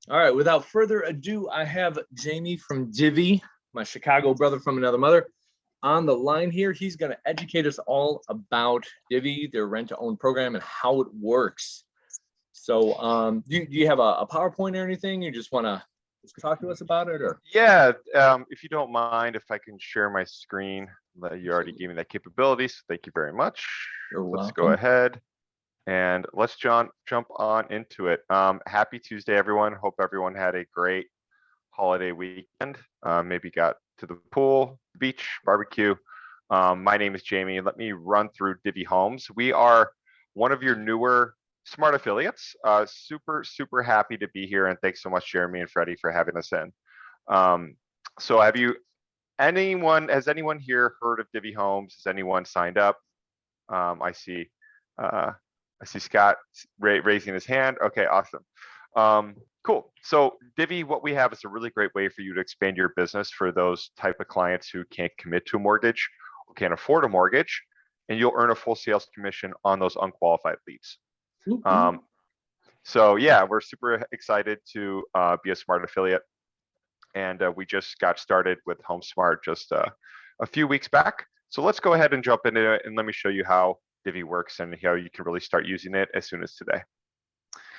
All right, without further ado, I have Jamie from Divvy, my Chicago brother from another mother, on the line here. He's going to educate us all about Divvy, their rent-to-own program, and how it works. So, do you have a PowerPoint or anything? You just want to talk to us about it, or? Yeah, if you don't mind, if I can share my screen, you already gave me that capability, so thank you very much. You're Let's go welcome. ahead and let's jump on into it. Happy Tuesday, everyone. Hope everyone had a great holiday weekend. Maybe got to the pool, beach, barbecue. My name is Jamie. Let me run through Divvy Homes. We are one of your newer smart affiliates. Super happy to be here, and thanks so much, Jeremy and Freddie, for having us in. So has anyone here heard of Divvy Homes? Has anyone signed up? I see Scott raising his hand. Okay, awesome. Cool. So Divvy, what we have is a really great way for you to expand your business for those type of clients who can't commit to a mortgage or can't afford a mortgage, and you'll earn a full sales commission on those unqualified leads. So yeah, we're super excited to be a smart affiliate, and we just got started with HomeSmart just a few weeks back. So let's go ahead and jump into it, and let me show you how Divvy works and how you can really start using it as soon as today.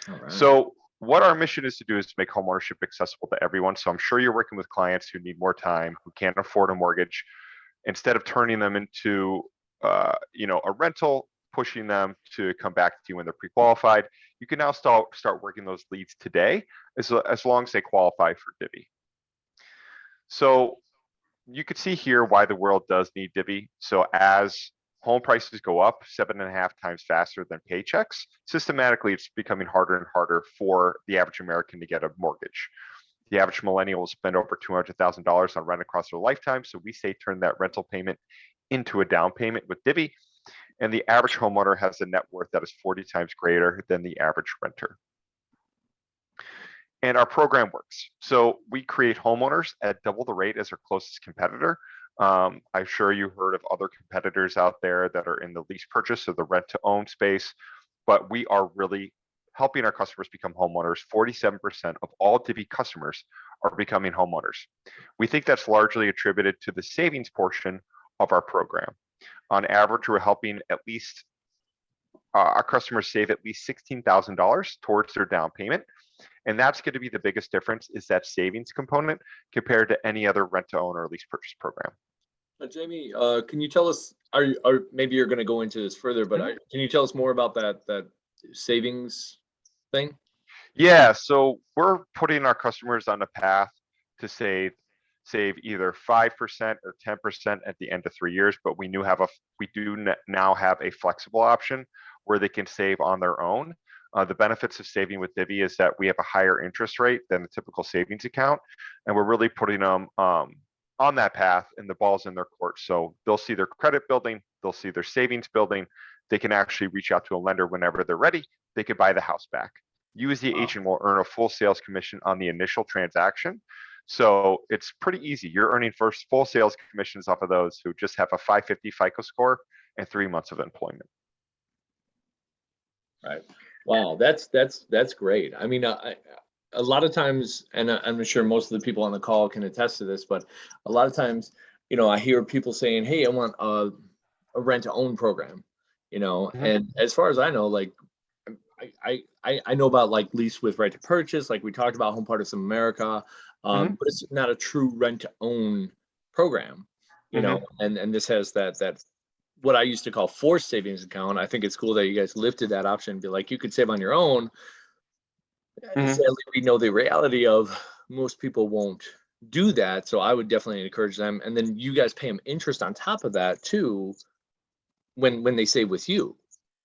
All right. So what our mission is to do is to make homeownership accessible to everyone. So I'm sure you're working with clients who need more time, who can't afford a mortgage. Instead of turning them into a rental, pushing them to come back to you when they're pre-qualified, you can now start working those leads today, as long as they qualify for Divvy. So you can see here why the world does need Divvy. So as home prices go up 7.5 times faster than paychecks, systematically it's becoming harder and harder for the average American to get a mortgage. The average millennial will spend over $200,000 on rent across their lifetime. So we say turn that rental payment into a down payment with Divvy. And the average homeowner has a net worth that is 40 times greater than the average renter. And our program works. So we create homeowners at double the rate as our closest competitor. I'm sure you heard of other competitors out there that are in the lease purchase or the rent to own space, but we are really helping our customers become homeowners. 47% of all Divvy customers are becoming homeowners. We think that's largely attributed to the savings portion of our program. On average, we're helping at least our customers save at least $16,000 towards their down payment. And that's going to be the biggest difference, is that savings component compared to any other rent to own or lease purchase program. Jamie, can you tell us, or maybe you're going to go into this further, but can you tell us more about that savings thing? Yeah, so we're putting our customers on a path to save either 5% or 10% at the end of 3 years, but we do now have a flexible option where they can save on their own. The benefits of saving with Divvy is that we have a higher interest rate than a typical savings account, and we're really putting them on that path, and the ball's in their court. So they'll see their credit building, they'll see their savings building. They can actually reach out to a lender whenever they're ready. They could buy the house back. You as the agent will earn a full sales commission on the initial transaction. So it's pretty easy. You're earning first full sales commissions off of those who just have a 550 FICO score and 3 months of employment. Right. Wow, that's great. I mean, a lot of times, and I'm sure most of the people on the call can attest to this, but a lot of times, I hear people saying, "Hey, I want a rent-to-own program," and as far as I know, like I know about like lease with right to purchase, like we talked about Home Part of Some America, but it's not a true rent-to-own program, and this has that what I used to call forced savings account. I think it's cool that you guys lifted that option and be like, you could save on your own. Sadly, we know the reality of most people won't do that. So I would definitely encourage them. And then you guys pay them interest on top of that too, when they save with you.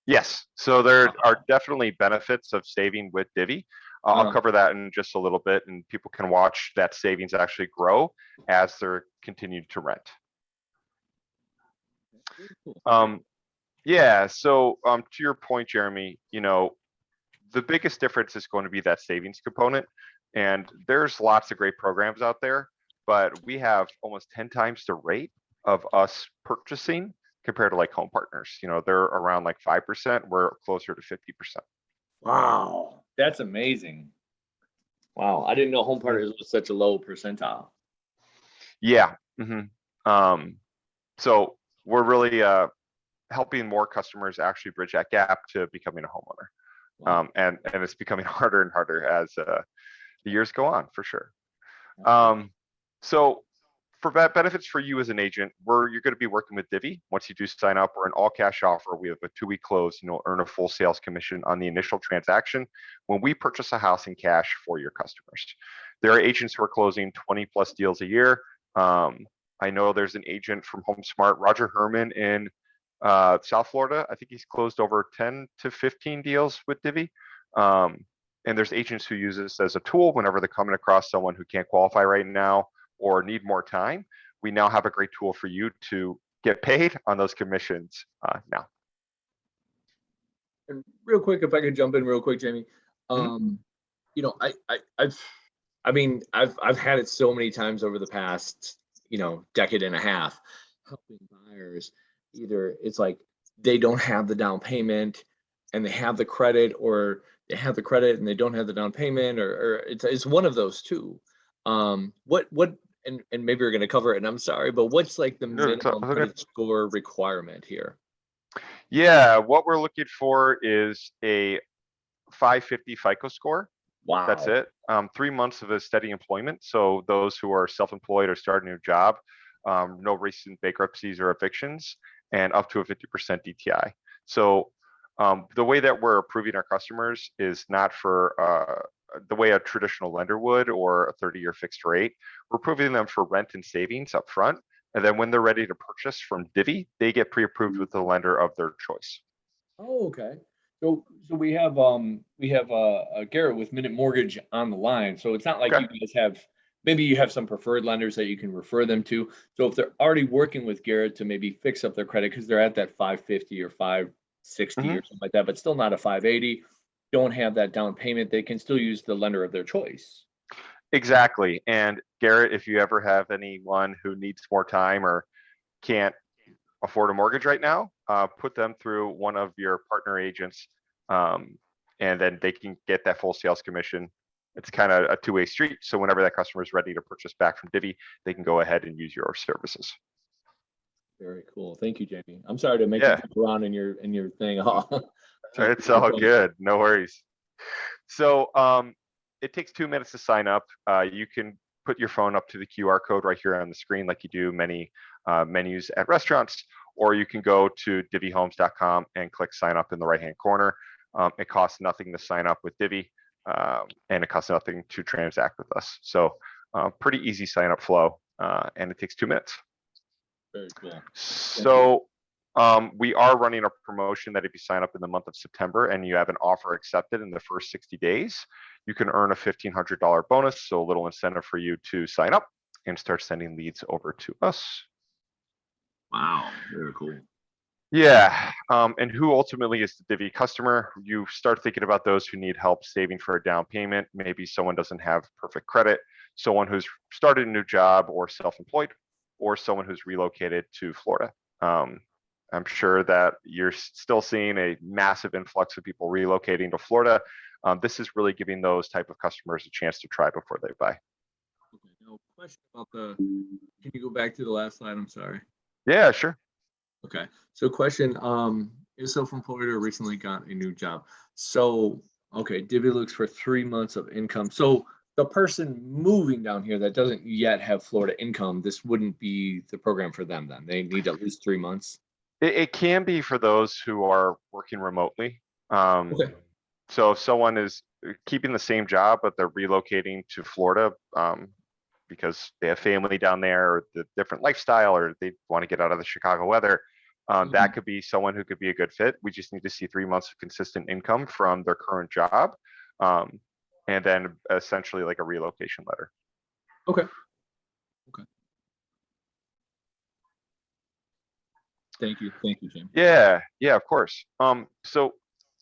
Yes. So there are definitely benefits of saving with Divvy. I'll cover that in just a little bit, and people can watch that savings actually grow as they're continued to rent. Yeah, so to your point, Jeremy, the biggest difference is going to be that savings component. And there's lots of great programs out there, but we have almost 10 times the rate of us purchasing compared to like Home Partners. They're around like 5%, we're closer to 50%. Wow, that's amazing. Wow, I didn't know home partners was such a low percentile. Yeah. So we're really helping more customers actually bridge that gap to becoming a homeowner. Wow. And it's becoming harder and harder as the years go on, for sure. Okay. So for benefits for you as an agent, you're going to be working with Divvy. Once you do sign up, we're an all cash offer. We have a 2-week close, and you'll earn a full sales commission on the initial transaction when we purchase a house in cash for your customers. There are agents who are closing 20 plus deals a year. I know there's an agent from HomeSmart, Roger Herman, in South Florida. I think he's closed over 10 to 15 deals with Divvy. And there's agents who use this as a tool whenever they're coming across someone who can't qualify right now or need more time. We now have a great tool for you to get paid on those commissions now. And real quick, if I could jump in real quick, Jamie. You know, I've had it so many times over the past, decade and a half, helping buyers. Either it's like they don't have the down payment and they have the credit, or they have the credit and they don't have the down payment, or it's one of those two. What and maybe you're going to cover it, and I'm sorry, but what's like the minimum Okay. credit score requirement here? Yeah, what we're looking for is a 550 FICO score. That's Wow. it. 3 months of a steady employment. So those who are self-employed or starting a new job, no recent bankruptcies or evictions, and up to a 50% DTI. So the way that we're approving our customers is not for the way a traditional lender would, or a 30-year fixed rate. We're approving them for rent and savings up front. And then when they're ready to purchase from Divvy, they get pre-approved with the lender of their choice. Oh, okay. So we have Garrett with Minute Mortgage on the line. So it's not like Okay. you guys have, maybe you have some preferred lenders that you can refer them to. So if they're already working with Garrett to maybe fix up their credit because they're at that 550 or 560 Mhm. or something like that, but still not a 580, don't have that down payment, they can still use the lender of their choice. Exactly. And Garrett, if you ever have anyone who needs more time or can't afford a mortgage right now, put them through one of your partner agents, and then they can get that full sales commission. It's kind of a two-way street. So whenever that customer is ready to purchase back from Divvy, they can go ahead and use your services. Very cool. Thank you, Jamie. I'm sorry to make you Yeah, jump around in your thing. Trying to it's get your all question. good. No worries. So it takes 2 minutes to sign up. You can put your phone up to the QR code right here on the screen, like you do many menus at restaurants, or you can go to divvyhomes.com and click sign up in the right hand corner. It costs nothing to sign up with Divvy, and it costs nothing to transact with us. So pretty easy sign up flow, and it takes 2 minutes. Very cool. Thank you. So we are running a promotion that if you sign up in the month of September and you have an offer accepted in the first 60 days, you can earn a $1,500 bonus. So a little incentive for you to sign up and start sending leads over to us. Wow, very cool. Yeah. And who ultimately is the Divvy customer? You start thinking about those who need help saving for a down payment. Maybe someone doesn't have perfect credit, someone who's started a new job or self-employed, or someone who's relocated to Florida. I'm sure that you're still seeing a massive influx of people relocating to Florida. This is really giving those type of customers a chance to try before they buy. Okay, now question about can you go back to the last slide? I'm sorry. Yeah, sure. Okay, so question, is self-employed or recently got a new job. So, okay, Divvy looks for 3 months of income. So the person moving down here that doesn't yet have Florida income, this wouldn't be the program for them then. They need at least 3 months. It can be for those who are working remotely. Okay. So if someone is keeping the same job, but they're relocating to Florida because they have family down there, or the different lifestyle, or they want to get out of the Chicago weather, that could be someone who could be a good fit. We just need to see 3 months of consistent income from their current job, and then essentially like a relocation letter. Okay. Okay. Thank you. Thank you, Jim. Yeah, of course. So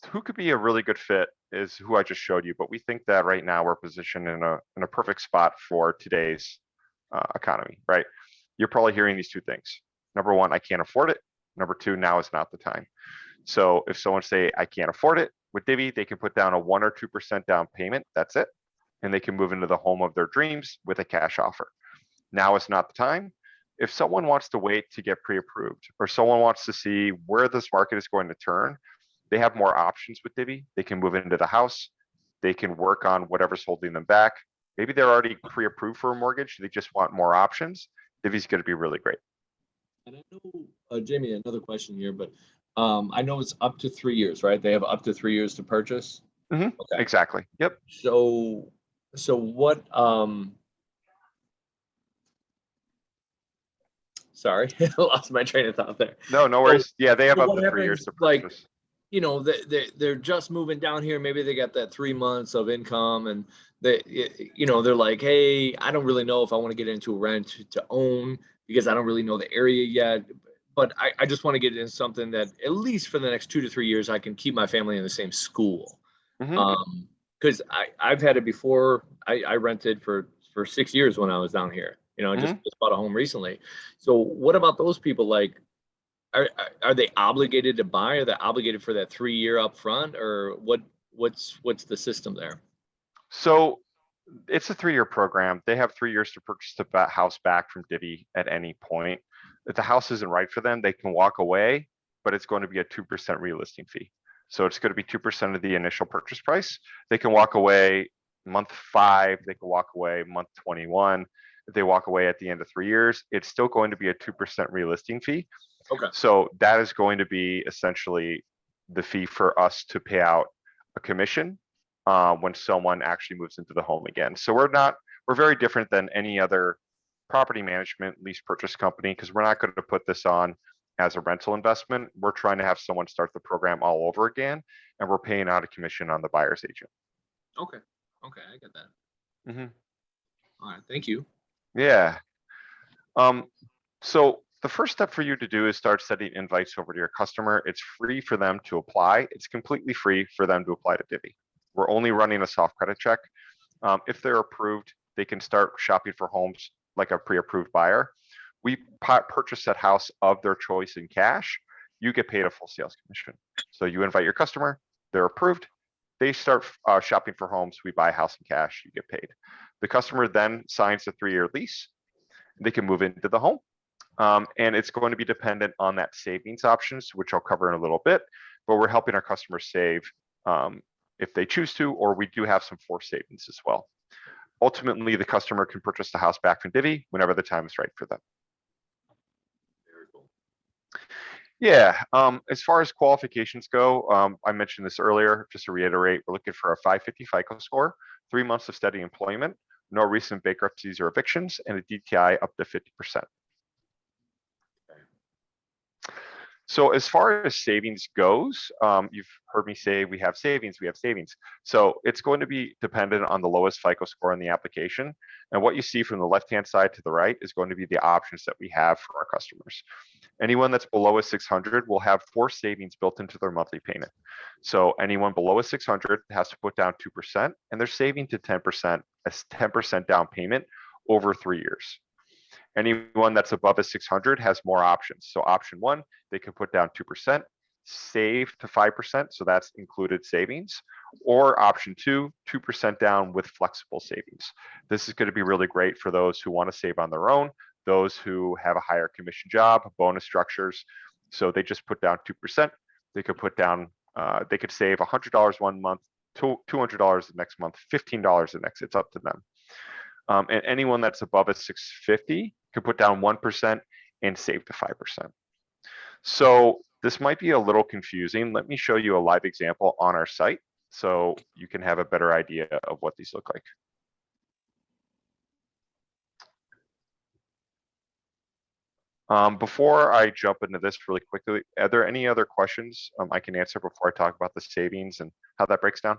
who could be a really good fit is who I just showed you, but we think that right now we're positioned in a perfect spot for today's economy, right? You're probably hearing these two things. Number one, I can't afford it. Number two, now is not the time. So if someone say I can't afford it with Divvy, they can put down a 1 or 2% down payment. That's it. and they can move into the home of their dreams with a cash offer. Now is not the time. If someone wants to wait to get pre-approved, or someone wants to see where this market is going to turn, they have more options with Divvy. They can move into the house. They can work on whatever's holding them back. Maybe they're already pre-approved for a mortgage. They just want more options. Divvy's going to be really great. And I know, Jamie, another question here, but I know it's up to 3 years, right? They have up to 3 years to purchase. Okay. Exactly. Yep. So what, sorry, I lost my train of thought there. No worries. Yeah, they have so up what to 3 years happens, to like, purchase. They're just moving down here. Maybe they got that 3 months of income and they're like, hey, I don't really know if I want to get into rent to own because I don't really know the area yet. But I just want to get into something that at least for the next 2 to 3 years, I can keep my family in the same school. Because I've had it before. I rented for 6 years when I was down here, just bought a home recently. So what about those people? Like, are they obligated to buy? Are they obligated for that 3 year up front, or what's the system there? So it's a 3-year program. They have 3 years to purchase the house back from Divvy at any point. If the house isn't right for them, they can walk away, but it's going to be a 2% relisting fee. So it's going to be 2% of the initial purchase price. They can walk away month 5, they can walk away month 21. If they walk away at the end of 3 years, it's still going to be a 2% relisting fee. Okay. So that is going to be essentially the fee for us to pay out a commission when someone actually moves into the home again. So we're very different than any other property management lease purchase company, because we're not going to put this on as a rental investment. We're trying to have someone start the program all over again, and we're paying out a commission on the buyer's agent. Okay, I get that. All right, thank you. Yeah. So the first step for you to do is start sending invites over to your customer. It's free for them to apply. It's completely free for them to apply to Divvy. We're only running a soft credit check. If they're approved, they can start shopping for homes like a pre-approved buyer. We purchase that house of their choice in cash. You get paid a full sales commission. So you invite your customer, they're approved, they start shopping for homes, we buy a house in cash, you get paid. The customer then signs a 3-year lease. They can move into the home. And it's going to be dependent on that savings options, which I'll cover in a little bit, but we're helping our customers save if they choose to, or we do have some forced savings as well. Ultimately, the customer can purchase the house back from Divvy whenever the time is right for them. Very cool. Yeah, as far as qualifications go, I mentioned this earlier, just to reiterate, we're looking for a 550 FICO score, 3 months of steady employment, no recent bankruptcies or evictions, and a DTI up to 50%. So as far as savings goes, you've heard me say we have savings. So it's going to be dependent on the lowest FICO score in the application. And what you see from the left-hand side to the right is going to be the options that we have for our customers. Anyone that's below a 600 will have forced savings built into their monthly payment. So anyone below a 600 has to put down 2%, and they're saving to 10%, as 10% down payment over 3 years. Anyone that's above a 600 has more options. So option 1, they can put down 2%, save to 5%, so that's included savings. Or option 2, 2% down with flexible savings. This is going to be really great for those who want to save on their own, those who have a higher commission job, bonus structures. So they just put down 2%. They could put down, they could save $100 one month, $200 the next month, $15 the next. It's up to them. And anyone that's above a 650 can put down 1% and save to 5%. So this might be a little confusing. Let me show you a live example on our site so you can have a better idea of what these look like. Before I jump into this really quickly, are there any other questions I can answer before I talk about the savings and how that breaks down?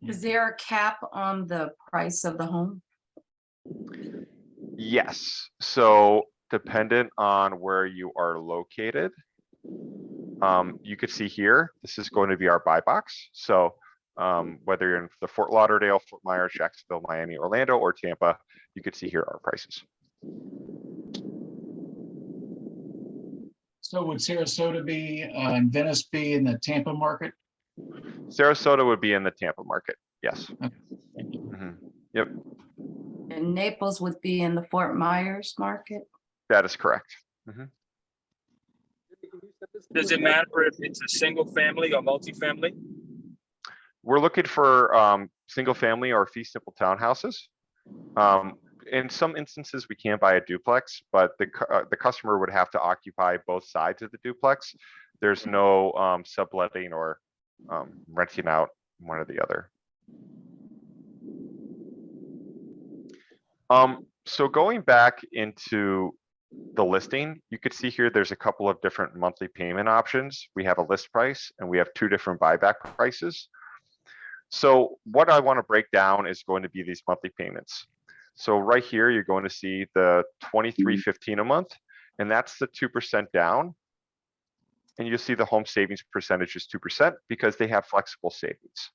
Is there a cap on the price of the home? Yes. So dependent on where you are located, you could see here, this is going to be our buy box. So whether you're in the Fort Lauderdale, Fort Myers, Jacksonville, Miami, Orlando, or Tampa, you could see here our prices. So would Sarasota be and Venice be in the Tampa market? Sarasota would be in the Tampa market. Yes. Okay. Mhm. Yep, And Naples would be in the Fort Myers market. that is correct. Does it matter if it's a single family or multifamily? We're looking for single family or fee simple townhouses. In some instances, we can buy a duplex, but the customer would have to occupy both sides of the duplex. There's no subletting or renting out one or the other. So going back into the listing, you could see here, there's a couple of different monthly payment options. We have a list price and we have two different buyback prices. So what I want to break down is going to be these monthly payments. So right here, you're going to see the $23.15 a month, and that's the 2% down. And you'll see the home savings percentage is 2% because they have flexible savings.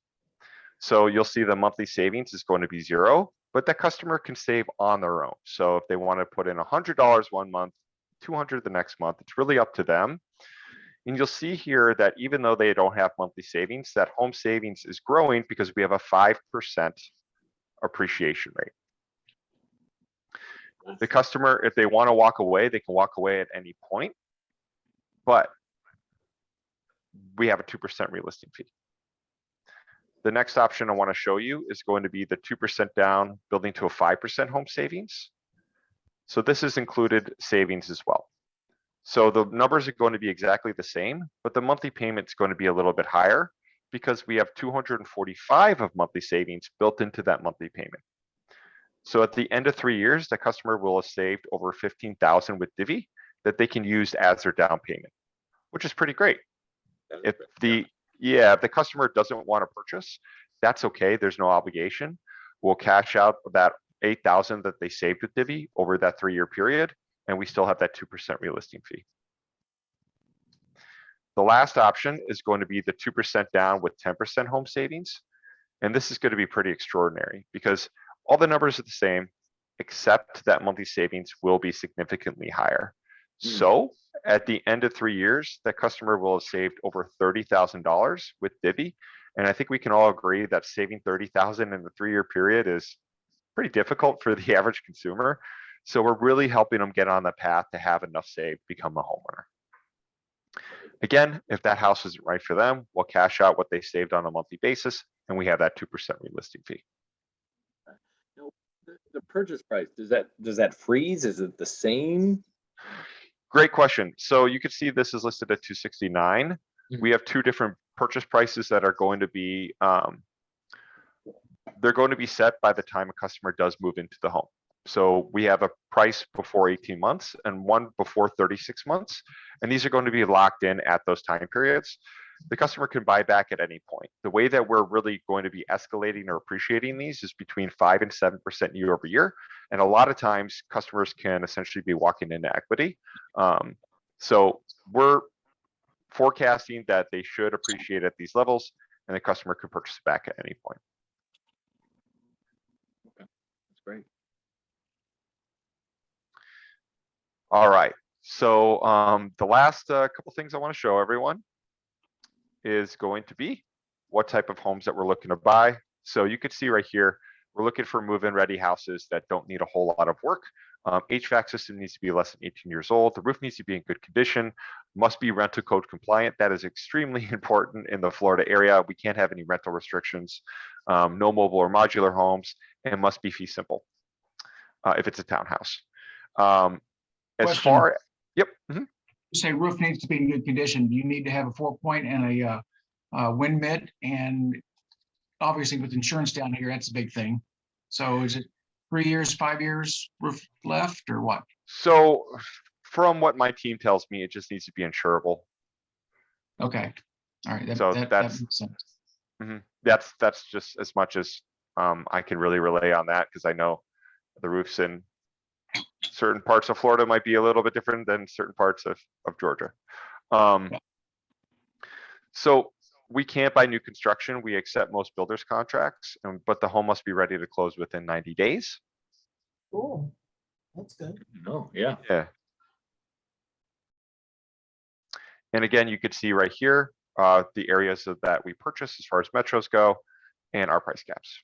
So you'll see the monthly savings is going to be 0, but the customer can save on their own. So if they want to put in $100 one month, $200 the next month, it's really up to them. And you'll see here that even though they don't have monthly savings, that home savings is growing because we have a 5% appreciation rate. The customer, if they want to walk away, they can walk away at any point, but we have a 2% relisting fee. The next option I want to show you is going to be the 2% down building to a 5% home savings. So this is included savings as well. So the numbers are going to be exactly the same, but the monthly payment is going to be a little bit higher because we have 245 of monthly savings built into that monthly payment. So at the end of 3 years, the customer will have saved over 15,000 with Divvy that they can use as their down payment, which is pretty great. If the customer doesn't want to purchase, that's okay. There's no obligation. We'll cash out that 8,000 that they saved with Divvy over that 3-year period, and we still have that 2% relisting fee. The last option is going to be the 2% down with 10% home savings. And this is going to be pretty extraordinary because all the numbers are the same, except that monthly savings will be significantly higher. So at the end of 3 years, that customer will have saved over $30,000 with Divvy. And I think we can all agree that saving $30,000 in the 3-year period is pretty difficult for the average consumer. So we're really helping them get on the path to have enough saved, become a homeowner. Again, if that house isn't right for them, we'll cash out what they saved on a monthly basis, and we have that 2% relisting fee. The purchase price, does that freeze? Is it the same? Great question. So you can see this is listed at 269. We have two different purchase prices that are going to be, they're going to be set by the time a customer does move into the home. So we have a price before 18 months and one before 36 months. And these are going to be locked in at those time periods. The customer can buy back at any point. The way that we're really going to be escalating or appreciating these is between 5 and 7% year over year. And a lot of times customers can essentially be walking into equity. So we're forecasting that they should appreciate at these levels and the customer can purchase back at any point. Okay, that's great. All right. So the last couple things I want to show everyone is going to be what type of homes that we're looking to buy. So you could see right here, we're looking for move-in ready houses that don't need a whole lot of work. HVAC system needs to be less than 18 years old. The roof needs to be in good condition, must be rental code compliant. That is extremely important in the Florida area. We can't have any rental restrictions, no mobile or modular homes, and must be fee simple if it's a townhouse. As Question. far, yep. You say roof needs to be in good condition. You need to have a 4-point and a wind mitt, and obviously with insurance down here, that's a big thing. So is it 3 years, 5 years roof left or what? So from what my team tells me, it just needs to be insurable. Okay, all right. So that that's- makes sense. That's just as much as I can really relay on that because I know the roofs in certain parts of Florida might be a little bit different than certain parts of Georgia. So we can't buy new construction. We accept most builders contracts, but the home must be ready to close within 90 days. Cool. That's good. Oh, yeah. Yeah. And again, you could see right here, the areas that we purchase as far as metros go and our price caps.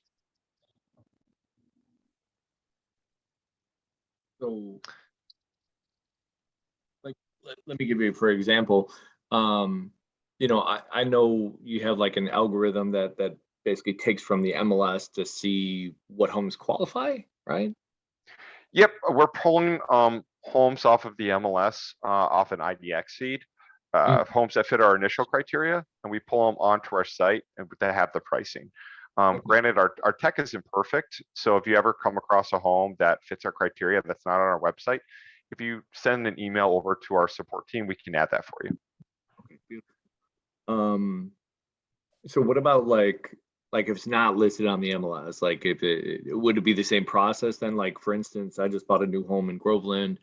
So, like, let me give you, for example, I know you have like an algorithm that basically takes from the MLS to see what homes qualify, right? Yep, we're pulling homes off of the MLS, off an IDX feed, homes that fit our initial criteria, and we pull them onto our site and to have the pricing. Granted, our tech isn't perfect, so if you ever come across a home that fits our criteria that's not on our website, if you send an email over to our support team, we can add that for you. Okay, beautiful. So what about like if it's not listed on the MLS, like if would it be the same process then? Like, for instance, I just bought a new home in Groveland,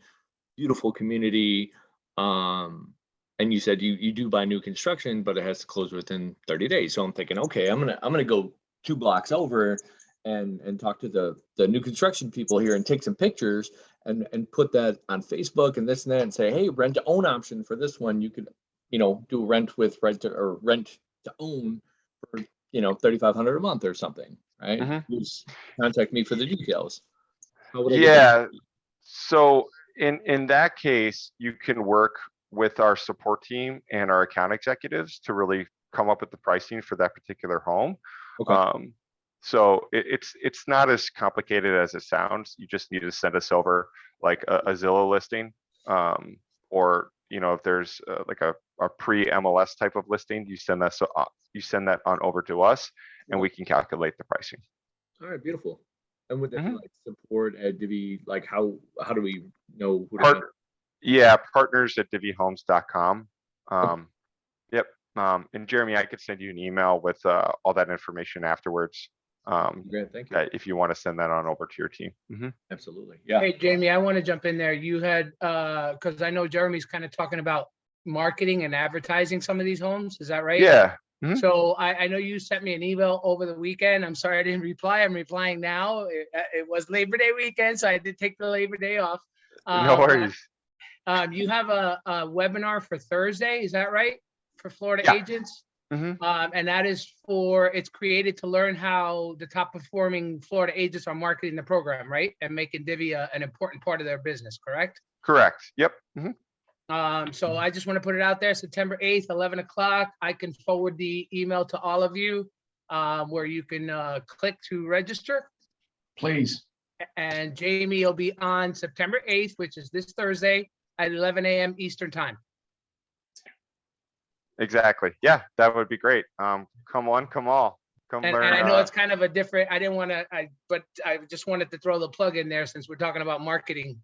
beautiful community. And you said you do buy new construction, but it has to close within 30 days. So I'm thinking, okay, I'm gonna go 2 blocks over and talk to the new construction people here and take some pictures and put that on Facebook and this and that and say, hey, rent to own option for this one. You could, do rent with rent to own for, $3,500 a month or something, right? Just contact me for the details. How would I get that? Yeah, so in that case, you can work with our support team and our account executives to really come up with the pricing for that particular home. Okay. So it's not as complicated as it sounds. You just need to send us over like a Zillow listing, or if there's like a pre-MLS type of listing, you send that on over to us, and we can calculate the pricing. All right, beautiful. And would that be like support at Divi? Like how do we know who to Partners at divihomes.com. Yep. And Jeremy, I could send you an email with all that information afterwards. Great, thank you. If you want to send that on over to your team. Absolutely. Yeah. Hey, Jamie, I want to jump in there. You had, because I know Jeremy's kind of talking about marketing and advertising some of these homes. Is that right? Yeah. So I know you sent me an email over the weekend. I'm sorry I didn't reply. I'm replying now. It was Labor Day weekend, so I did take the Labor Day off. No worries. You have a webinar for Thursday, is that right? For Florida Yeah. agents? And that is it's created to learn how the top performing Florida agents are marketing the program, right? And making Divi an important part of their business, correct? Correct. Yep. So I just want to put it out there, September 8th, 11 o'clock. I can forward the email to all of you where you can click to register. Please. And Jamie will be on September 8th, which is this Thursday at 11 a.m. Eastern time. Exactly. Yeah, that would be great. Come on, come all. Come And learn. I know it's kind of a different, I didn't want to, but I just wanted to throw the plug in there since we're talking about marketing,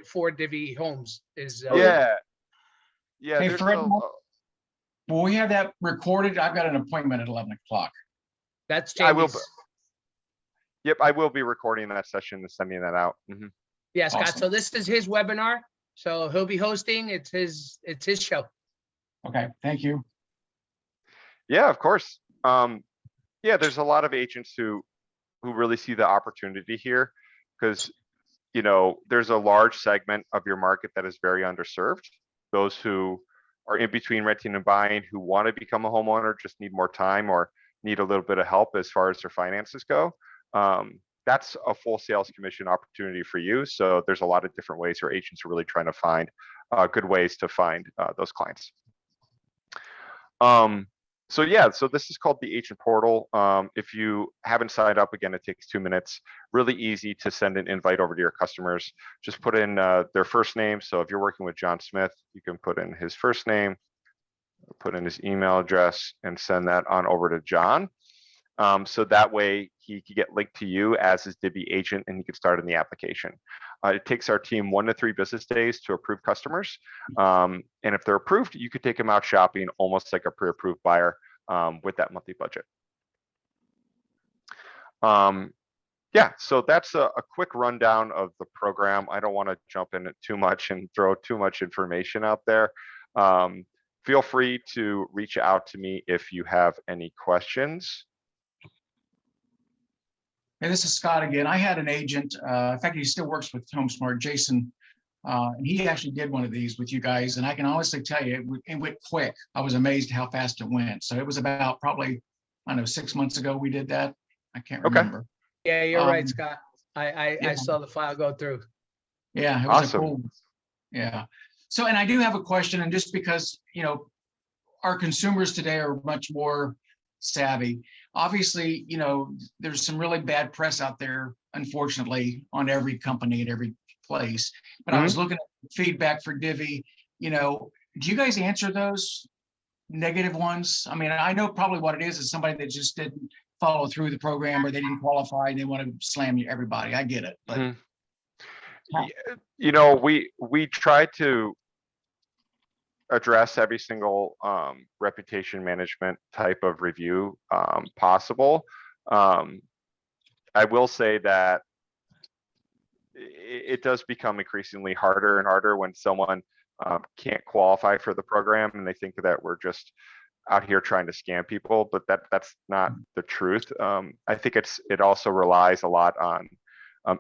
for Divi Homes is. Yeah. Hey, there's Fred, will we have that recorded? I've got an appointment at 11 o'clock. That's I will. Jamie's. Yep, I will be recording that session and sending that out. Yeah, Scott. Awesome. So this is his webinar. So he'll be hosting. It's his show. Okay, thank you. Yeah, of course. Yeah, there's a lot of agents who really see the opportunity here because, there's a large segment of your market that is very underserved. Those who are in between renting and buying, who want to become a homeowner, just need more time or need a little bit of help as far as their finances go. That's a full sales commission opportunity for you. So there's a lot of different ways where agents are really trying to find good ways to find those clients. So this is called the agent portal. If you haven't signed up, again, it takes 2 minutes. Really easy to send an invite over to your customers. Just put in their first name. So if you're working with John Smith, you can put in his first name, put in his email address, and send that on over to John. So that way he can get linked to you as his Divi agent and he can start in the application. It takes our team 1 to 3 business days to approve customers. And if they're approved, you could take them out shopping almost like a pre-approved buyer with that monthly budget. Yeah, so that's a quick rundown of the program. I don't want to jump in it too much and throw too much information out there. Feel free to reach out to me if you have any questions. Hey, this is Scott again. I had an agent, in fact, he still works with HomeSmart, Jason, And he actually did one of these with you guys, and I can honestly tell you, it went quick. I was amazed how fast it went. So it was about probably, I don't know, 6 months ago we did that. I can't Okay. remember. Yeah, you're right, Um, Scott. I yeah. saw the file go through. Yeah, it was a Awesome. cool. Yeah. So, and I do have a question, and just because, our consumers today are much more savvy. Obviously, there's some really bad press out there, unfortunately, on every company and every place. But I was looking at feedback for Divvy, do you guys answer those negative ones? I mean, I know probably what it is somebody that just didn't follow through the program, or they didn't qualify and they want to slam everybody. I get it. But we try to address every single reputation management type of review possible. I will say that it does become increasingly harder and harder when someone can't qualify for the program and they think that we're just out here trying to scam people, but that's not the truth. I think it also relies a lot on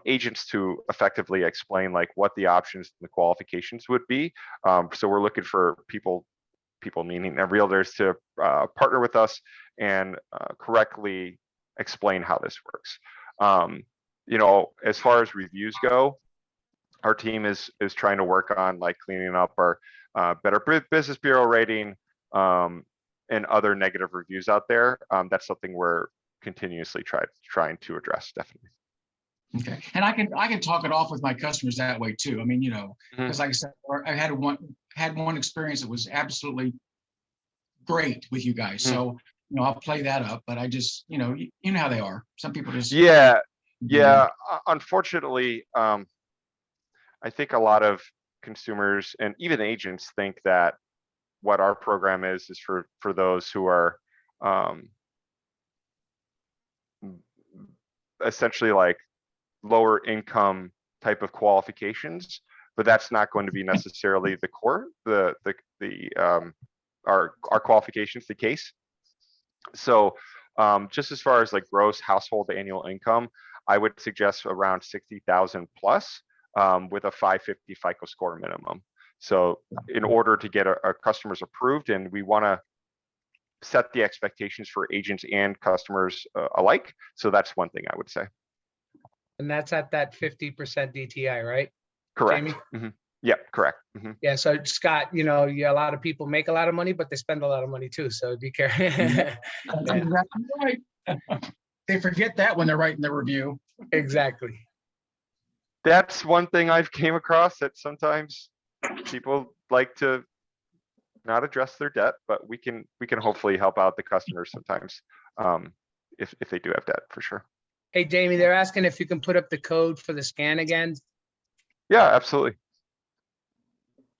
agents to effectively explain like what the options and the qualifications would be. So we're looking for people meaning realtors to partner with us and correctly explain how this works. As far as reviews go, our team is trying to work on like cleaning up our Better Business Bureau rating and other negative reviews out there. That's something we're continuously trying to address, definitely. okay, and I can talk it off with my customers that way too. I mean, because like I said, I had one experience that was absolutely great with you guys. So I'll play that up, but I just you know how they are. Some people just yeah. Unfortunately, I think a lot of consumers and even agents think that what our program is for those who are essentially like lower income type of qualifications, but that's not going to be necessarily the core, our qualifications, the case. So just as far as like gross household annual income, I would suggest around 60,000 plus with a 550 FICO score minimum. So in order to get our customers approved, and we want to set the expectations for agents and customers alike. So that's one thing I would say. And that's at that 50% DTI, right? Correct. Jamie? Yeah, correct. Yeah. So Scott, a lot of people make a lot of money, but they spend a lot of money too. So be careful. That's exactly right. They forget that when they're writing the review. Exactly. That's one thing I've came across, that sometimes people like to not address their debt, but we can hopefully help out the customers sometimes if they do have debt, for sure. Hey, Jamie, they're asking if you can put up the code for the scan again. Yeah, absolutely.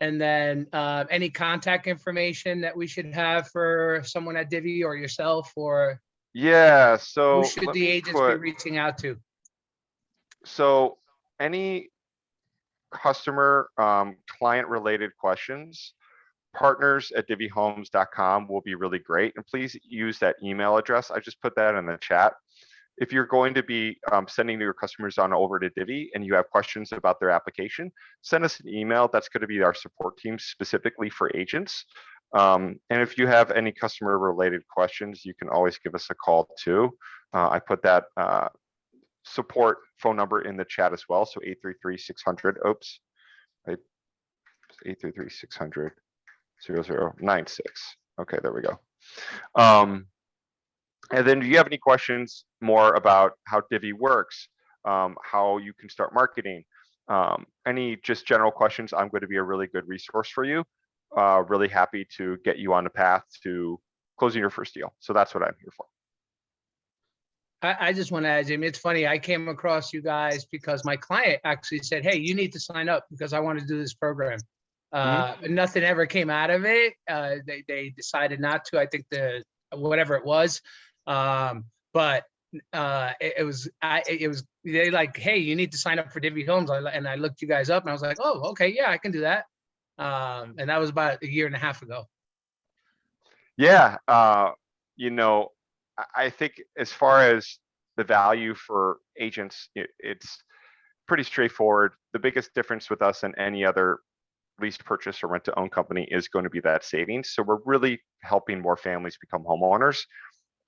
And then any contact information that we should have for someone at Divvy or yourself, or Yeah, so who should the agents be reaching out to? So any customer client related questions, partners@divvyhomes.com will be really great. And please use that email address. I just put that in the chat. If you're going to be sending your customers on over to Divvy and you have questions about their application, send us an email. That's going to be our support team specifically for agents. And if you have any customer related questions, you can always give us a call too. I put that support phone number in the chat as well. So 833-600, oops, 833-600-0096. Okay, there we go. And then do you have any questions more about how Divvy works, how you can start marketing, any just general questions? I'm going to be a really good resource for you. Really happy to get you on the path to closing your first deal. So that's what I'm here for. I just want to add, Jamie, it's funny. I came across you guys because my client actually said, hey, you need to sign up because I want to do this program. Nothing ever came out of it. They decided not to. I think whatever it was. But it was they like, hey, you need to sign up for Divvy Homes. And I looked you guys up and I was like, oh, okay, yeah, I can do that. And that was about a year and a half ago. Yeah. I think as far as the value for agents, it's pretty straightforward. The biggest difference with us and any other lease purchase or rent to own company is going to be that savings. So we're really helping more families become homeowners.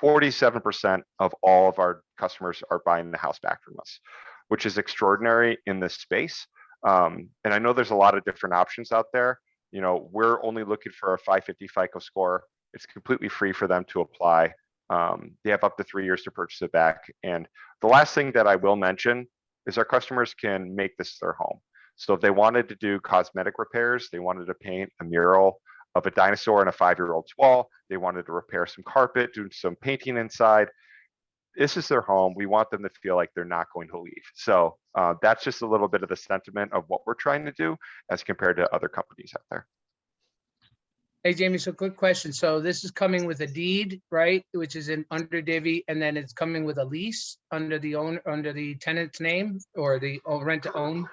47% of all of our customers are buying the house back from us, which is extraordinary in this space. And I know there's a lot of different options out there. You know, we're only looking for a 550 FICO score. It's completely free for them to apply. They have up to 3 years to purchase it back. And the last thing that I will mention is our customers can make this their home. So if they wanted to do cosmetic repairs, they wanted to paint a mural of a dinosaur in a 5-year-old's wall, they wanted to repair some carpet, do some painting inside, this is their home. We want them to feel like they're not going to leave. So that's just a little bit of the sentiment of what we're trying to do as compared to other companies out there. Hey, Jamie, so quick question. So this is coming with a deed, right? Which is in under divvy, and then it's coming with a lease under the tenant's name or the rent to own?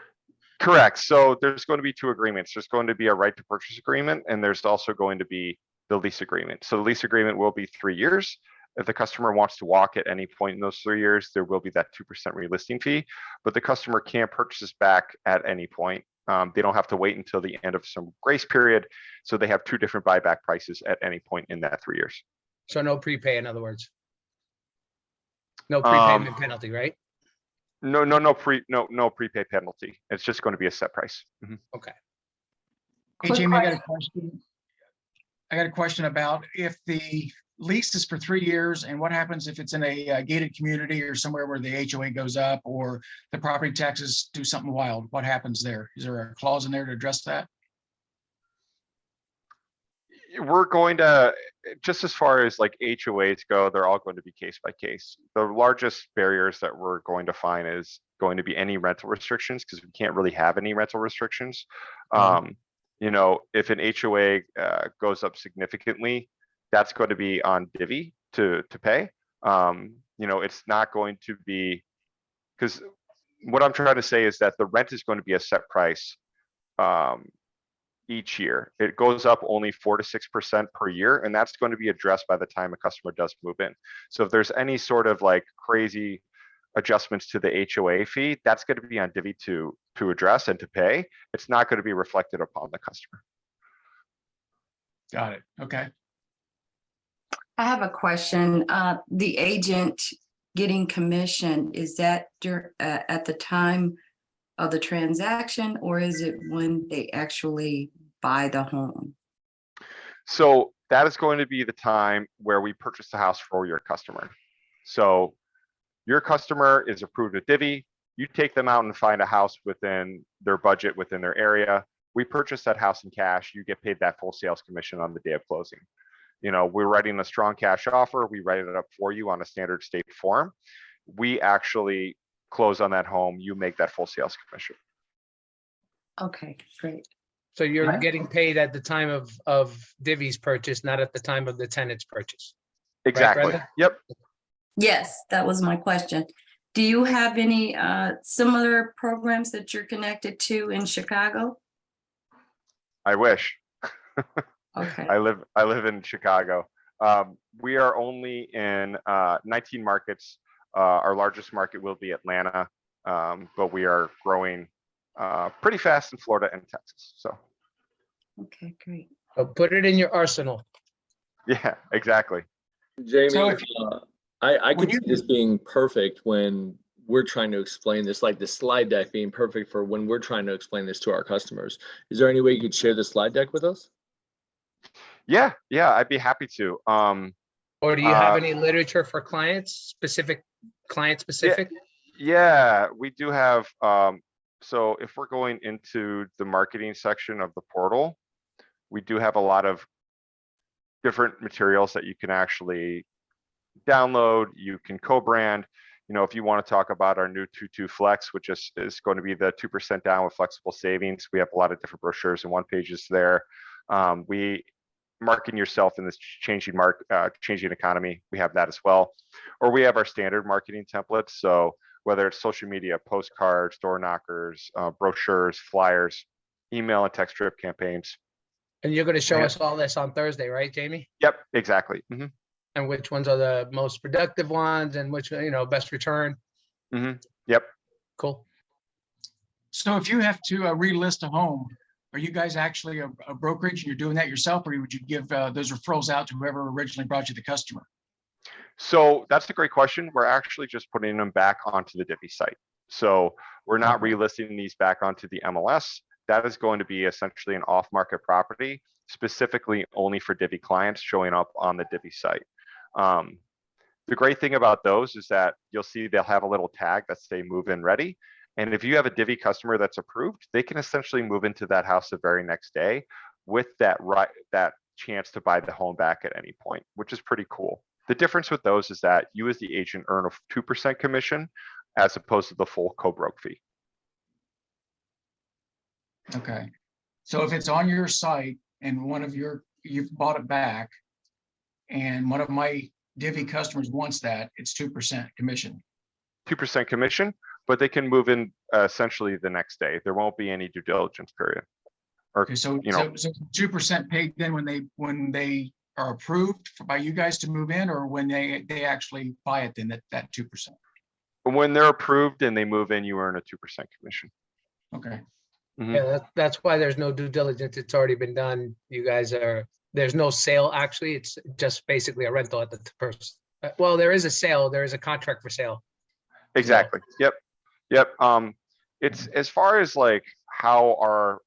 Correct. So there's going to be 2 agreements. There's going to be a right to purchase agreement, and there's also going to be the lease agreement. So the lease agreement will be 3 years. If the customer wants to walk at any point in those 3 years, there will be that 2% relisting fee, but the customer can't purchase back at any point. They don't have to wait until the end of some grace period. So they have 2 different buyback prices at any point in that 3 years. So no prepay, in other words. No prepayment penalty, right? No prepay penalty. It's just going to be a set price. Mhm. Okay. Hey, Quick Jamie, I got a question about if the lease is for 3 years and what happens if it's in a gated community or somewhere where the HOA goes up or the property taxes do something wild? What happens there? Is there a clause in there to address that? We're going to, just as far as like HOAs go, they're all going to be case by case. The largest barriers that we're going to find is going to be any rental restrictions, because we can't really have any rental restrictions. You know, if an HOA goes up significantly, that's going to be on divvy to pay. You know, it's not going to be, because what I'm trying to say is that the rent is going to be a set price each year. It goes up only 4 to 6% per year, and that's going to be addressed by the time a customer does move in. So if there's any sort of like crazy adjustments to the HOA fee, that's going to be on divvy to address and to pay. It's not going to be reflected upon the customer. Got it. Okay. I have a question. The agent getting commission, is that at the time of the transaction, or is it when they actually buy the home? So that is going to be the time where we purchase the house for your customer. So your customer is approved with divvy. You take them out and find a house within their budget, within their area. We purchase that house in cash. You get paid that full sales commission on the day of closing. You know, we're writing a strong cash offer. We write it up for you on a standard state form. We actually close on that home. You make that full sales commission. Okay, great. So you're getting paid at the time of divvy's purchase, not at the time of the tenant's purchase. Exactly. Brenda? Yep. Yes, that was my question. Do you have any similar programs that you're connected to in Chicago? I wish. Okay. I live in Chicago. We are only in 19 markets. Our largest market will be Atlanta, but we are growing pretty fast in Florida and Texas. So Okay, great. So put it in your arsenal. yeah, exactly. Jamie, So I when could see this being perfect when we're trying to explain this, like the slide deck being perfect for when we're trying to explain this to our customers. Is there any way you could share the slide deck with us? Yeah, I'd be happy to. Or do you have any literature for client specific? Yeah, we do have. So if we're going into the marketing section of the portal, we do have a lot of different materials that you can actually download. You can co-brand. You know, if you want to talk about our new 2-2 Flex, which is going to be the 2% down with flexible savings, we have a lot of different brochures and one pages there. We marketing yourself in this changing economy. We have that as well. Or we have our standard marketing templates. So whether it's social media, postcards, door knockers, brochures, flyers, email and text drip campaigns. And you're going to show Yeah. us all this on Thursday, right, Jamie? Yep, exactly. Mm-hmm. And which ones are the most productive ones and which, best return? Mm-hmm. Yep. Cool. So if you have to relist a home, are you guys actually a brokerage and you're doing that yourself, or would you give those referrals out to whoever originally brought you the customer? So that's a great question. We're actually just putting them back onto the Divvy site. So we're not Okay. relisting these back onto the MLS. That is going to be essentially an off-market property, specifically only for Divvy clients showing up on the Divvy site. The great thing about those is that you'll see they'll have a little tag that say move in ready. And if you have a Divvy customer that's approved, they can essentially move into that house the very next day with that chance to buy the home back at any point, which is pretty cool. The difference with those is that you as the agent earn a 2% commission as opposed to the full co-broke fee. Okay. So if it's on your site and you've bought it back and one of my Divvy customers wants that, it's 2% commission. 2% commission, but they can move in essentially the next day. There won't be any due diligence period. Or, Okay, so you know, 2% paid then when they are approved by you guys to move in, or when they actually buy it, then that 2%. when they're approved and they move in, you earn a 2% commission. Okay. Yeah, that's why there's no due diligence. It's already been done. You guys there's no sale, actually. It's just basically a rental at the first. Well, there is a sale. There is a contract for sale. Exactly. Yep. It's as far as like how our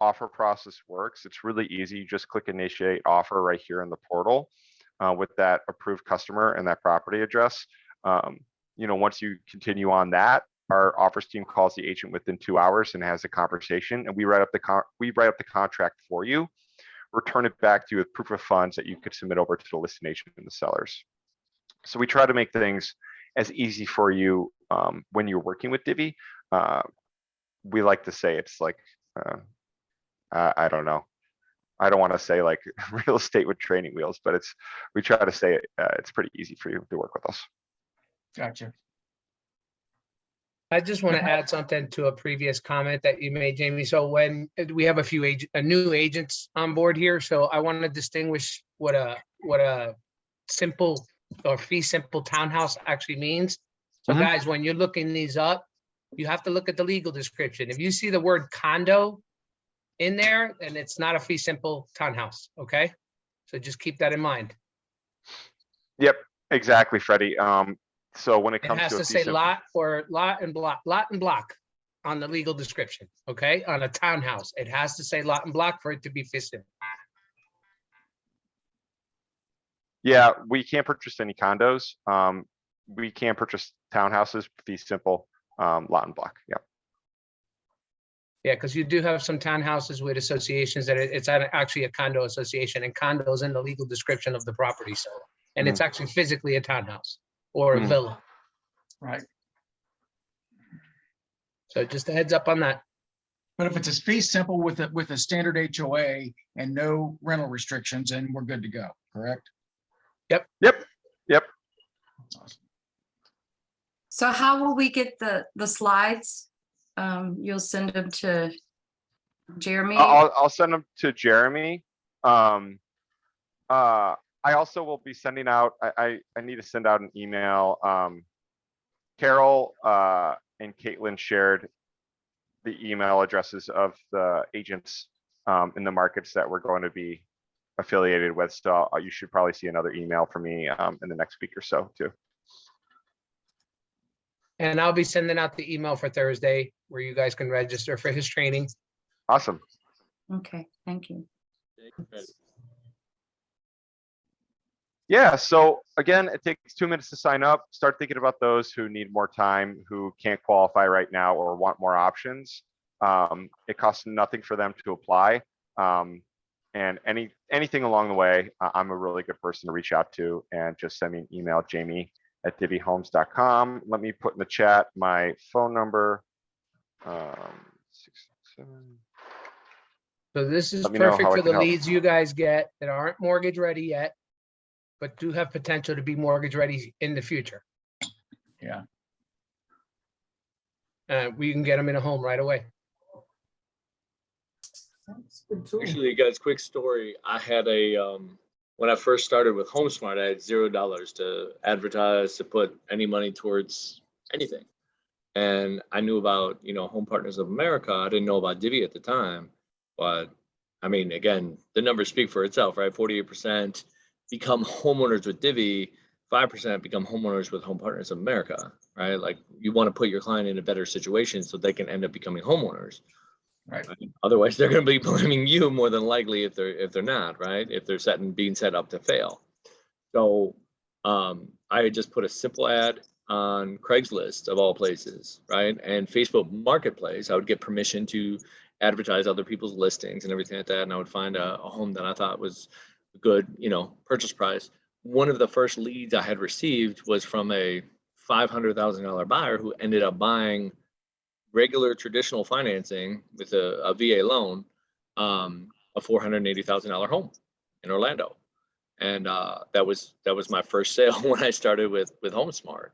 offer process works, it's really easy. You just click initiate offer right here in the portal with that approved customer and that property address. Once you continue on that, our offers team calls the agent within 2 hours and has a conversation, and we write up the contract for you, return it back to you with proof of funds that you could submit over to the listing agent and the sellers. So we try to make things as easy for you when you're working with Divvy. We like to say it's like, I don't know. I don't want to say like real estate with training wheels, but we try to say it's pretty easy for you to work with us. Gotcha. I just want to add something to a previous comment that you made, Jamie. So when we have a new agents on board here, so I want to distinguish what a simple or fee simple townhouse actually means. So guys, when you're looking these up, you have to look at the legal description. If you see the word condo in there, then it's not a fee simple townhouse. Okay, so just keep that in mind. Yep, exactly, Freddie. So when it comes has to to say lot and block on the legal description. Okay, on a townhouse, it has to say lot and block for it to be fee simple. Yeah, we can't purchase any condos. We can purchase townhouses, fee simple, lot and block. Yeah. Yeah, because you do have some townhouses with associations that it's actually a condo association, and condos in the legal description of the property. So, and it's actually physically a townhouse or a villa. Right. So just a heads up on that. But if it's a fee simple with a standard HOA and no rental restrictions, then we're good to go, correct? Yep. Awesome. So how will we get the slides? You'll send them to Jeremy? I'll send them to Jeremy. I also will be sending out, I need to send out an email. Carol and Caitlin shared the email addresses of the agents in the markets that we're going to be affiliated with. So you should probably see another email from me in the next week or so too. And I'll be sending out the email for Thursday where you guys can register for his training. Awesome. Okay, thank you. Yeah, so again, it takes 2 minutes to sign up. Start thinking about those who need more time, who can't qualify right now or want more options. It costs nothing for them to apply. And anything along the way, I'm a really good person to reach out to, and just send me an email, jamie@divvyhomes.com. Let me put in the chat my phone number. 667. So this is Let me know perfect how I for can the help. leads you guys get that aren't mortgage ready yet, but do have potential to be mortgage ready in the future. Yeah. We can get them in a home right away. Actually, guys, quick story. I had when I first started with HomeSmart, I had $0 to advertise, to put any money towards anything. And I knew about, Home Partners of America. I didn't know about Divvy at the time, but I mean, again, the numbers speak for itself, right? 48% become homeowners with Divvy, 5% become homeowners with Home Partners of America, right? Like you want to put your client in a better situation so they can end up becoming homeowners. Right. Otherwise, they're going to be blaming you more than likely if they're not, right? If they're being set up to fail. So I had just put a simple ad on Craigslist of all places, right? And Facebook Marketplace. I would get permission to advertise other people's listings and everything like that. And I would find a home that I thought was a good, purchase price. One of the first leads I had received was from a $500,000 buyer who ended up buying regular traditional financing with a VA loan, a $480,000 home in Orlando. And that was my first sale when I started with HomeSmart,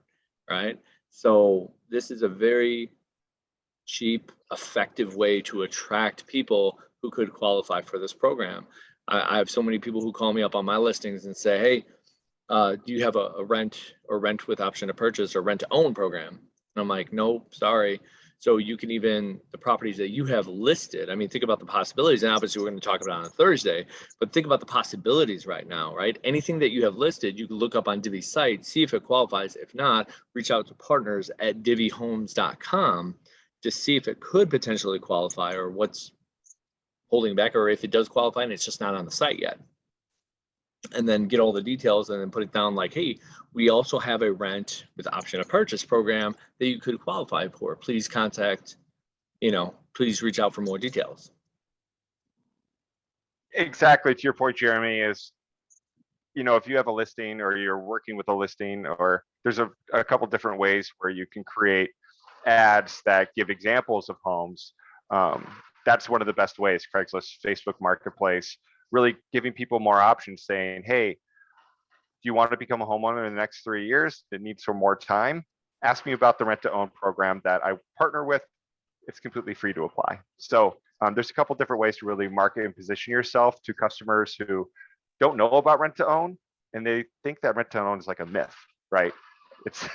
right? So this is a very cheap, effective way to attract people who could qualify for this program. I have so many people who call me up on my listings and say, hey, do you have a rent or rent with option to purchase or rent to own program? And I'm like, no, sorry. So you can the properties that you have listed, I mean, think about the possibilities, and obviously we're going to talk about it on Thursday, but think about the possibilities right now, right? Anything that you have listed, you can look up on Divvy's site, see if it qualifies. If not, reach out to partners at divvyhomes.com to see if it could potentially qualify or what's holding back, or if it does qualify and it's just not on the site yet. And then get all the details and then put it down like, hey, we also have a rent with option of purchase program that you could qualify for. Please contact, please reach out for more details. Exactly, to your point, Jeremy, is, if you have a listing or you're working with a listing, or there's a couple different ways where you can create ads that give examples of homes. That's one of the best ways. Craigslist, Facebook Marketplace, really giving people more options, saying, hey, do you want to become a homeowner in the next 3 years that needs some more time? Ask me about the rent to own program that I partner with. It's completely free to apply. So there's a couple different ways to really market and position yourself to customers who don't know about rent to own, and they think that rent to own is like a myth, right? It's,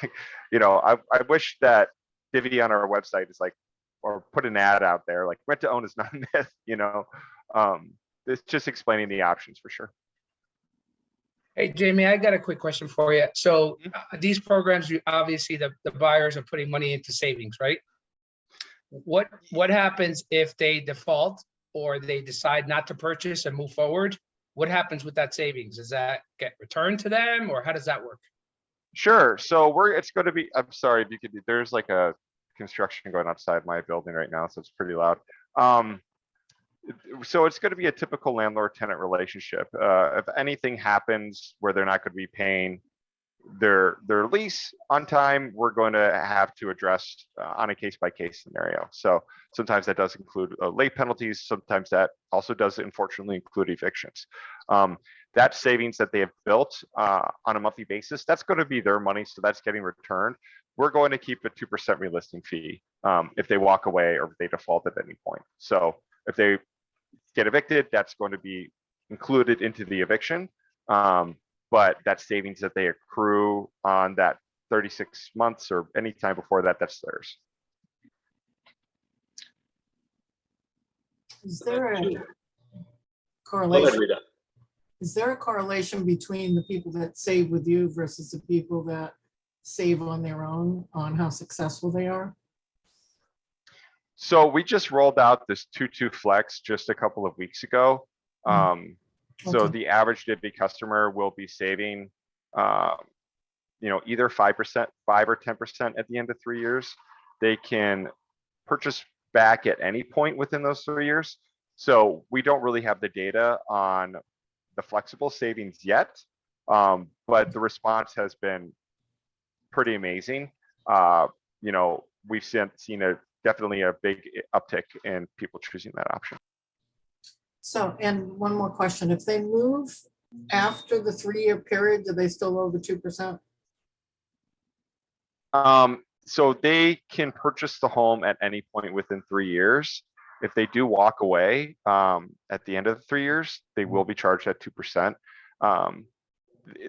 I wish that Divvy on our website is like, or put an ad out there like rent to own is not a myth, it's just explaining the options for sure. Hey, Jamie, I got a quick question for you. So these programs, obviously the buyers are putting money into savings, right? What happens if they default or they decide not to purchase and move forward? What happens with that savings? Does that get returned to them, or how does that work? Sure. So it's going to be, I'm sorry, if you could, there's like a construction going outside my building right now, so it's pretty loud. So it's going to be a typical landlord-tenant relationship. If anything happens where they're not going to be paying their lease on time, we're going to have to address on a case-by-case scenario. So sometimes that does include late penalties. Sometimes that also does unfortunately include evictions. That savings that they have built on a monthly basis, that's going to be their money, so that's getting returned. We're going to keep a 2% relisting fee if they walk away or if they default at any point. So if they get evicted, that's going to be included into the eviction. But that savings that they accrue on that 36 months or any time before that, that's theirs. Is there a Go ahead, correlation? Rita. Is there a correlation between the people that save with you versus the people that save on their own on how successful they are? So we just rolled out this 2-2 flex just a couple of weeks ago. So Okay. the average Divvy customer will be saving, either 5%, 5 or 10% at the end of 3 years. They can purchase back at any point within those 3 years. So we don't really have the data on the flexible savings yet, but the response has been pretty amazing. We've seen definitely a big uptick in people choosing that option. So, and one more question, if they move after the 3-year period, do they still owe the 2%? So they can purchase the home at any point within 3 years. If they do walk away at the end of the 3 years, they will be charged at 2%.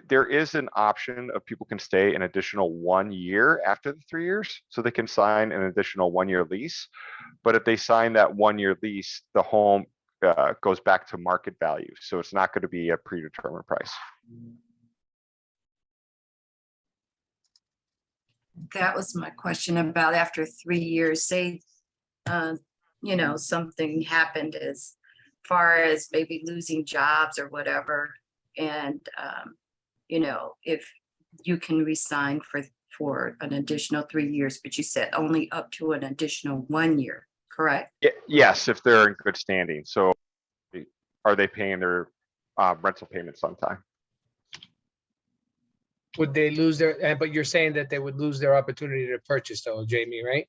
There is an option of people can stay an additional 1 year after the 3 years, so they can sign an additional 1-year lease. But if they sign that 1-year lease, the home goes back to market value, so it's not going to be a predetermined price. That was my question about after 3 years, say, you know, something happened as far as maybe losing jobs or whatever. And, you know, if you can resign for an additional 3 years, but you said only up to an additional 1 year, correct? Yes, if they're in good standing. So are they paying their rental payments on time? Would they lose their, but you're saying that they would lose their opportunity to purchase though, Jamie, right?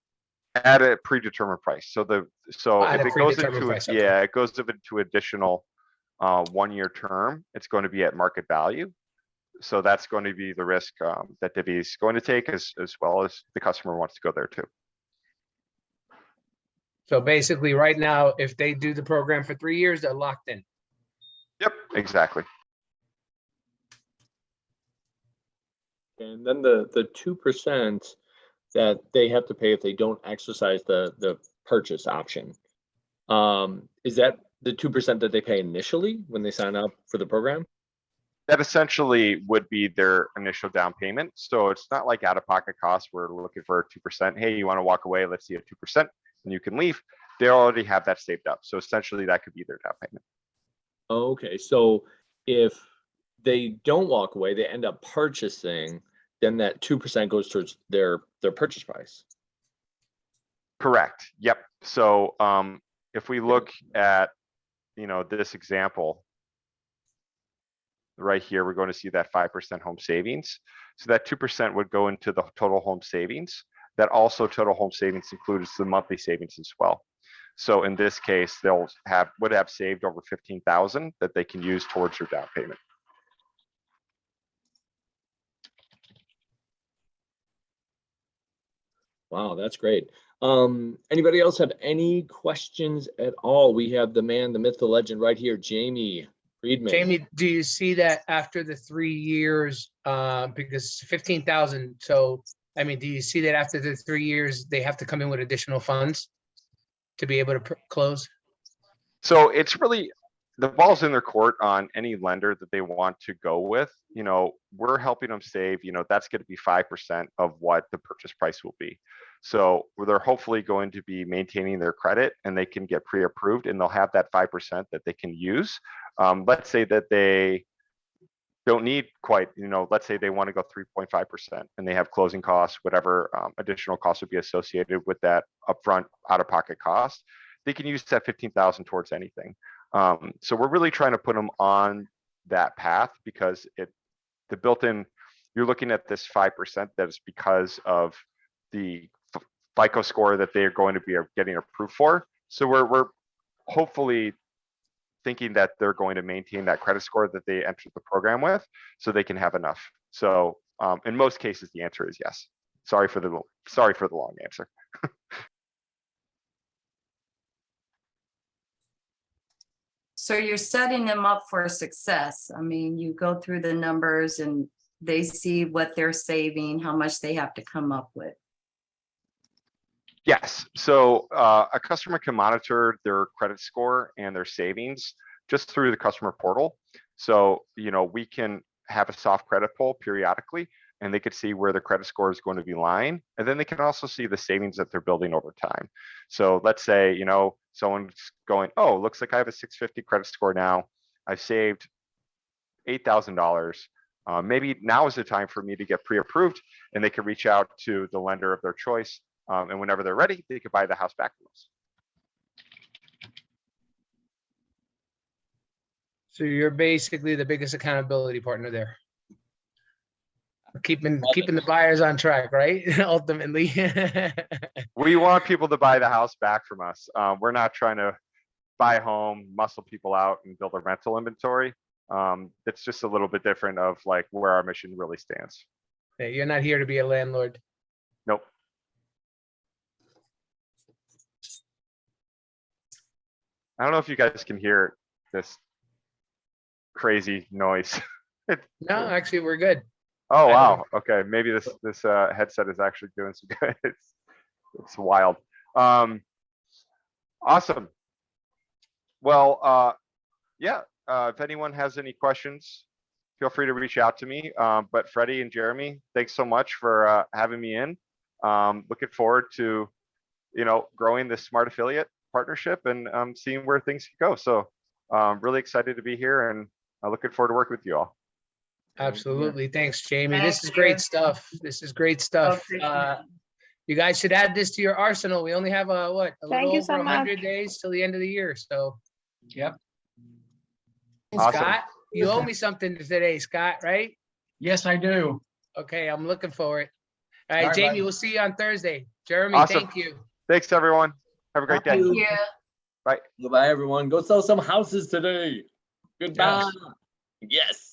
At a predetermined price. So At if a it goes predetermined into, price, okay. yeah, it goes into additional 1-year term, it's going to be at market value. So that's going to be the risk that Divvy is going to take, as well as the customer wants to go there too. So basically, right now, if they do the program for 3 years, they're locked in. Yep, exactly. And then the 2% that they have to pay if they don't exercise the purchase option. Is that the 2% that they pay initially when they sign up for the program? That essentially would be their initial down payment. So it's not like out-of-pocket costs. We're looking for 2%. Hey, you want to walk away? Let's see a 2%, and you can leave. They already have that saved up. So essentially, that could be their down payment. Okay, so if they don't walk away, they end up purchasing, then that 2% goes towards their purchase price. Correct. Yep. So if we look at, you know, this example right here, we're going to see that 5% home savings. So that 2% would go into the total home savings. That also total home savings includes the monthly savings as well. So in this case, would have saved over $15,000 that they can use towards their down payment. Wow, that's great. Anybody else have any questions at all? We have the man, the myth, the legend right here, Jamie Friedman. Jamie, do you see that after the 3 years, because 15,000, so, I mean, do you see that after the 3 years, they have to come in with additional funds to be able to close? So it's really, the ball's in their court on any lender that they want to go with. You know, we're helping them save, you know, that's going to be 5% of what the purchase price will be. So they're hopefully going to be maintaining their credit, and they can get pre-approved, and they'll have that 5% that they can use. Let's say that they don't need quite, you know, let's say they want to go 3.5% and they have closing costs, whatever additional costs would be associated with that upfront out-of-pocket cost. They can use that 15,000 towards anything. So we're really trying to put them on that path, because the built-in, you're looking at this 5% that is because of the FICO score that they're going to be getting approved for. So we're hopefully thinking that they're going to maintain that credit score that they entered the program with, so they can have enough. So in most cases, the answer is yes. Sorry for the long answer. So you're setting them up for success. I mean, you go through the numbers and they see what they're saving, how much they have to come up with. Yes. So a customer can monitor their credit score and their savings just through the customer portal. So, you know, we can have a soft credit pull periodically, and they could see where the credit score is going to be lying. And then they can also see the savings that they're building over time. So let's say, you know, someone's going, oh, looks like I have a 650 credit score now. I've saved $8,000. Maybe now is the time for me to get pre-approved, and they can reach out to the lender of their choice. And whenever they're ready, they could buy the house back from us. So you're basically the biggest accountability partner there. Keeping the buyers on track, right? Ultimately. We want people to buy the house back from us. We're not trying to buy a home, muscle people out, and build a rental inventory. It's just a little bit different of like where our mission really stands. Hey, you're not here to be a landlord. Nope. I don't know if you guys can hear this crazy noise. No, actually, we're good. Oh, I don't wow. Okay, maybe this headset is actually doing some good. It's wild. Awesome. Well, yeah, if anyone has any questions, feel free to reach out to me. But Freddie and Jeremy, thanks so much for having me in. Looking forward to, growing this smart affiliate partnership and seeing where things can go. So really excited to be here and looking forward to working with you all. Absolutely. Thanks, Jamie. Thank This is great you. stuff. This is great stuff. appreciate it. You guys should add this to your arsenal. We only have a Thank little you so over 100 much. days till the end of the year. So Yep. Awesome. Scott, you owe me something today, Scott, right? Yes, I do. Okay, I'm looking for it. All All right, right, Jamie, bud. we'll see you on Thursday. Jeremy, Awesome. thank you. Thanks, everyone. Have a great day. Thank you. Bye. Goodbye, everyone. Go sell some houses today. Goodbye. Yes.